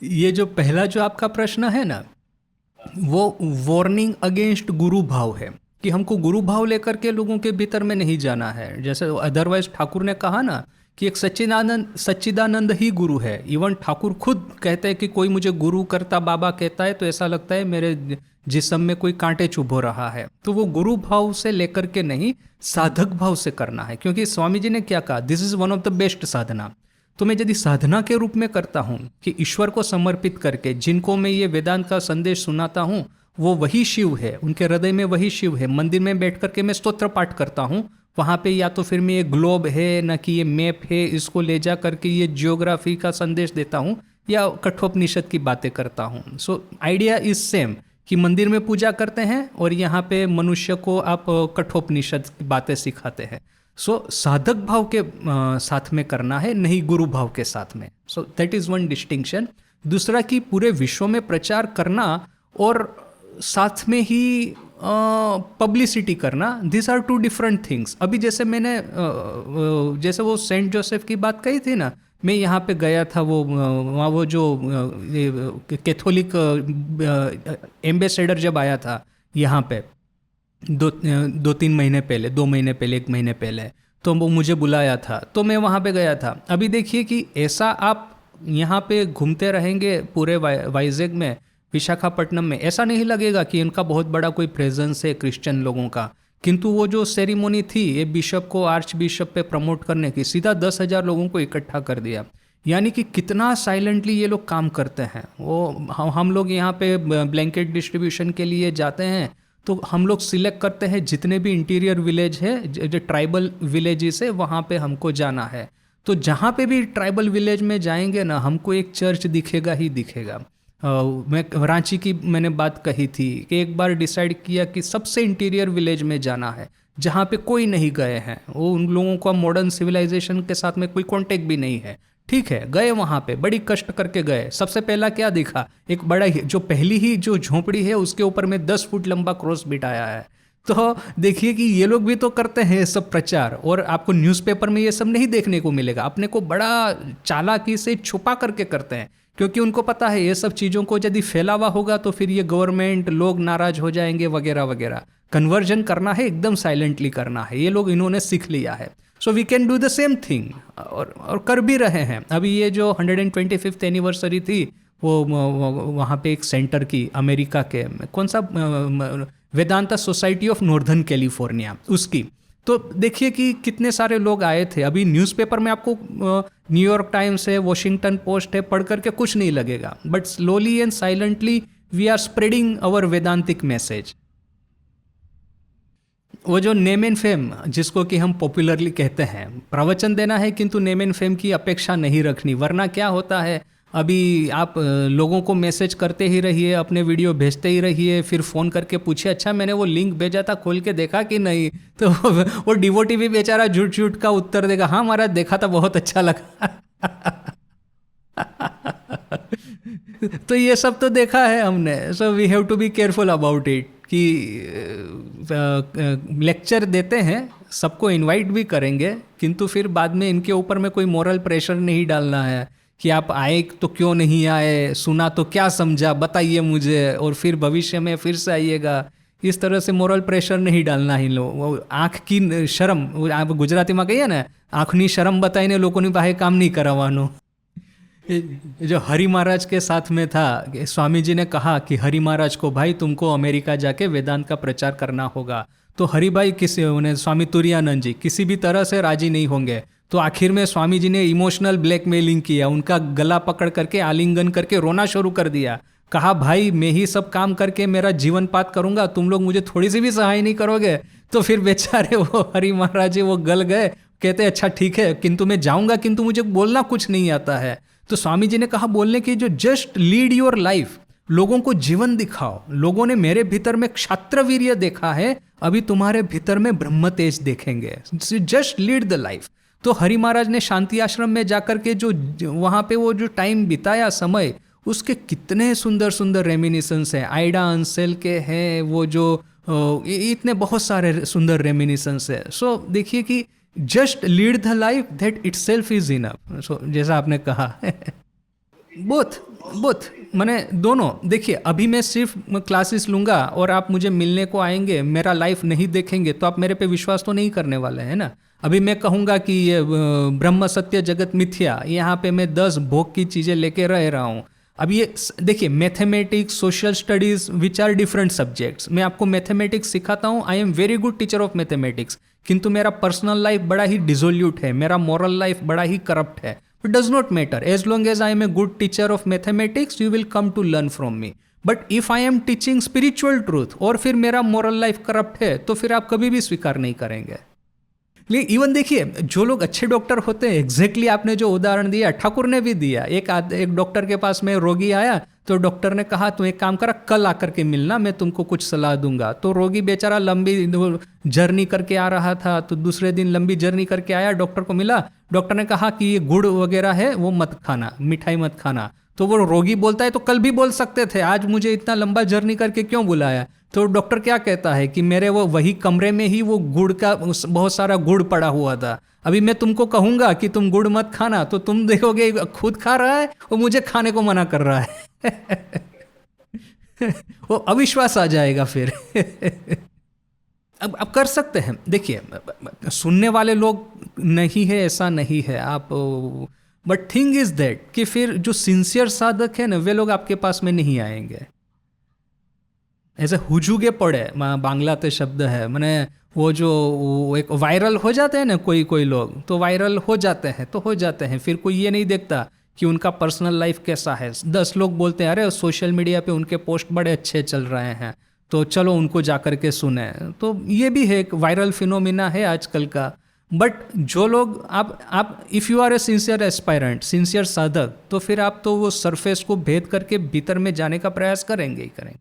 ये जो पहला जो आपका प्रश्न है ना, वो वार्निंग अगेंस्ट गुरु भाव है कि हमको गुरु भाव लेकर के लोगों के भीतर में नहीं जाना है। जैसे अदरवाइज ठाकुर ने कहा ना कि एक सच्चिदानंद सच्चिदानंद ही गुरु है। इवन ठाकुर खुद कहते हैं कि कोई मुझे गुरु करता बाबा कहता है तो ऐसा लगता है मेरे जिस्म में कोई कांटे चुभो रहा है। तो वो गुरु भाव से लेकर के नहीं, साधक भाव से करना है। क्योंकि स्वामी जी ने क्या कहा, this is one of the best sadhana. तो मैं यदि साधना के रूप में करता हूँ कि ईश्वर को समर्पित करके जिनको मैं ये वेदांत का संदेश सुनाता हूँ वो वही शिव है, उनके हृदय में वही शिव है। मंदिर में बैठ करके मैं स्तोत्र पाठ करता हूँ, वहाँ पे या तो फिर मैं ये ग्लोब है ना कि ये मैप है, इसको ले जा करके ये जियोग्राफी का संदेश देता हूँ या कठोपनिषद की बातें करता हूँ। सो आइडिया इज सेम कि मंदिर में पूजा करते हैं और यहाँ पे मनुष्य को आप कठोपनिषद की बातें सिखाते हैं। सो साधक भाव के साथ में करना है, नहीं गुरु भाव के साथ में। So that is one distinction. दूसरा कि पूरे विश्व में प्रचार करना और साथ में ही पब्लिसिटी करना, this are two different things. अभी जैसे मैंने जैसे वो सेंट जोसेफ की बात कही थी ना, मैं यहाँ पे गया था, वो वहाँ वो जो कैथोलिक एम्बेसडर जब आया था यहाँ पे दो तीन महीने पहले, 2 महीने पहले, 1 महीने पहले, तो वो मुझे बुलाया था तो मैं वहाँ पे गया था। अभी देखिए कि ऐसा आप यहाँ पे घूमते रहेंगे पूरे वाइजैग में, विशाखापट्टनम में, ऐसा नहीं लगेगा कि इनका बहुत बड़ा कोई प्रेजेंस है क्रिश्चियन लोगों का। किंतु वो जो सेरेमनी थी ये बिशप को आर्च बिशप पे प्रमोट करने की, सीधा 10,000 लोगों को इकट्ठा कर दिया। यानी कि कितना साइलेंटली ये लोग काम करते हैं। वो हम लोग यहाँ पे ब्लैंकेट डिस्ट्रीब्यूशन के लिए जाते हैं तो हम लोग सिलेक्ट करते हैं जितने भी इंटीरियर विलेज है, जो ट्राइबल विलेजेस है, वहाँ पे हमको जाना है। तो जहाँ पे भी ट्राइबल विलेज में जाएंगे ना, हमको एक चर्च दिखेगा ही दिखेगा। मैं रांची की मैंने बात कही थी कि एक बार डिसाइड किया कि सबसे इंटीरियर विलेज में जाना है जहाँ पे कोई नहीं गए हैं, वो उन लोगों का मॉडर्न सिविलाइजेशन के साथ में कोई कॉन्टेक्ट भी नहीं है। ठीक है, गए वहाँ पे, बड़ी कष्ट करके गए। सबसे पहला क्या दिखा, एक बड़ा ही जो पहली ही जो झोपड़ी है उसके ऊपर में 10 फुट लंबा क्रॉस बिठाया है। तो देखिए कि ये लोग भी तो करते हैं ये सब प्रचार, और आपको न्यूज़पेपर में ये सब नहीं देखने को मिलेगा। अपने को बड़ा चालाकी से छुपा करके करते हैं, क्योंकि उनको पता है ये सब चीज़ों को यदि फैलावा होगा तो फिर ये गवर्नमेंट लोग नाराज हो जाएंगे वगैरह वगैरह। कन्वर्जन करना है एकदम साइलेंटली करना है, ये लोग इन्होंने सीख लिया है। So we can do the same thing, और कर भी रहे हैं। अभी ये जो 125th एनिवर्सरी थी वो वहाँ पे एक सेंटर की, अमेरिका के कौन सा Vedanta society of northern California, उसकी, तो देखिए कि कितने सारे लोग आए थे। अभी न्यूज़पेपर में आपको न्यूयॉर्क टाइम्स है, वॉशिंगटन पोस्ट है, पढ़ करके कुछ नहीं लगेगा, but slowly and silently we are spreading our Vedantic message. वो जो नेम एंड फेम जिसको कि हम पॉपुलरली कहते हैं, प्रवचन देना है किंतु नेम एंड फेम की अपेक्षा नहीं रखनी। वरना क्या होता है, अभी आप लोगों को मैसेज करते ही रहिए, अपने वीडियो भेजते ही रहिए, फिर फ़ोन करके पूछिए अच्छा मैंने वो लिंक भेजा था खोल के देखा कि नहीं, तो वो डिवोटी भी बेचारा झूठ झूठ का उत्तर देगा, हाँ महाराज देखा था, बहुत अच्छा लगा। तो ये सब तो देखा है हमने। So we have to be careful about it कि लेक्चर देते हैं, सबको इनवाइट भी करेंगे, किंतु फिर बाद में इनके ऊपर में कोई मोरल प्रेशर नहीं डालना है कि आप आए तो क्यों नहीं आए, सुना तो क्या समझा बताइए मुझे, और फिर भविष्य में फिर से आइएगा। इस तरह से मोरल प्रेशर नहीं डालना ही। लो वो आँख की शर्म, आप गुजराती में कहिए ना, आँखनी शर्म बताइने लोगों बाहे काम नहीं करावानो। जो हरि महाराज के साथ में था, स्वामी जी ने कहा कि हरि महाराज को भाई तुमको अमेरिका जाके वेदांत का प्रचार करना होगा। तो हरि भाई किसी, उन्हें स्वामी तुरानंद जी किसी भी तरह से राजी नहीं होंगे। तो आखिर में स्वामी जी ने इमोशनल ब्लैकमेलिंग किया, उनका गला पकड़ करके आलिंगन करके रोना शुरू कर दिया। कहा भाई मैं ही सब काम करके मेरा जीवन पात करूंगा, तुम लोग मुझे थोड़ी सी भी सहाय नहीं करोगे। तो फिर बेचारे वो हरि महाराज जी वो गल गए, कहते अच्छा ठीक है किंतु मैं जाऊंगा, किंतु मुझे बोलना कुछ नहीं आता है। तो स्वामी जी ने कहा बोलने की जो जस्ट लीड योर लाइफ, लोगों को जीवन दिखाओ। लोगों ने मेरे भीतर में क्षात्रवीर्य देखा है, अभी तुम्हारे भीतर में ब्रह्म तेज देखेंगे। Just lead the life. तो हरि महाराज ने शांति आश्रम में जाकर के जो वहाँ पे वो जो टाइम बिताया समय, उसके कितने सुंदर सुंदर रेमिनिसेंस हैं। आइडा अंसेल के हैं वो जो इतने बहुत सारे सुंदर रेमिनिसेंस है। सो देखिए कि just lead the life, that itself is enough. So जैसा आपने कहा बोथ बोथ मैंने दोनों। देखिए अभी मैं सिर्फ क्लासेस लूँगा और आप मुझे मिलने को आएंगे, मेरा लाइफ नहीं देखेंगे, तो आप मेरे पे विश्वास तो नहीं करने वाले हैं ना। अभी मैं कहूँगा कि ये ब्रह्म सत्य जगत मिथ्या, यहाँ पे मैं 10 भोग की चीज़ें लेके रह रहा हूँ। अब ये देखिए, mathematics, social studies which are different subjects, मैं आपको मैथमेटिक्स सिखाता हूँ, I am very good teacher of mathematics, किंतु मेरा पर्सनल लाइफ बड़ा ही डिसोल्यूट है, मेरा मॉरल लाइफ बड़ा ही करप्ट है। It does not matter. As long as I am a good teacher of mathematics, you will come to learn from me. But if I am teaching spiritual truth और फिर मेरा moral life corrupt है, तो फिर आप कभी भी स्वीकार नहीं करेंगे। लेकिन इवन देखिए, जो लोग अच्छे डॉक्टर होते हैं, एग्जैक्टली आपने जो उदाहरण दिया, ठाकुर ने भी दिया। एक डॉक्टर के पास में रोगी आया, तो डॉक्टर ने कहा तुम एक काम करा, कल आकर के मिलना, मैं तुमको कुछ सलाह दूंगा। तो रोगी बेचारा लंबी जर्नी करके आ रहा था, तो दूसरे दिन लंबी जर्नी करके आया, डॉक्टर को मिला। डॉक्टर ने कहा कि ये गुड़ वगैरह है वो मत खाना, मिठाई मत खाना। तो वो रोगी बोलता है तो कल भी बोल सकते थे, आज मुझे इतना लंबा जर्नी करके क्यों बुलाया? तो डॉक्टर क्या कहता है कि मेरे वो वही कमरे में ही वो गुड़ का बहुत सारा गुड़ पड़ा हुआ था। अभी मैं तुमको कहूंगा कि तुम गुड़ मत खाना, तो तुम देखोगे खुद खा रहा है और मुझे खाने को मना कर रहा है। वो अविश्वास आ जाएगा फिर। अब कर सकते हैं, देखिए सुनने वाले लोग नहीं है ऐसा नहीं है आप, बट थिंग इज दैट कि फिर जो सिंसियर साधक है ना, वे लोग आपके पास में नहीं आएंगे। ऐसे हुजूगे पड़े बांग्लाते शब्द है, मैंने वो जो वो एक वायरल हो जाते हैं ना कोई लोग, तो वायरल हो जाते हैं तो हो जाते हैं, फिर कोई ये नहीं देखता कि उनका पर्सनल लाइफ कैसा है। 10 लोग बोलते हैं अरे सोशल मीडिया पे उनके पोस्ट बड़े अच्छे चल रहे हैं, तो चलो उनको जा कर के सुने। तो ये भी है, एक वायरल फिनोमिना है आजकल का। बट जो लोग आप if you are a sincere aspirant, sincere साधक, तो फिर आप तो वो सरफेस को भेद करके भीतर में जाने का प्रयास करेंगे ही करेंगे।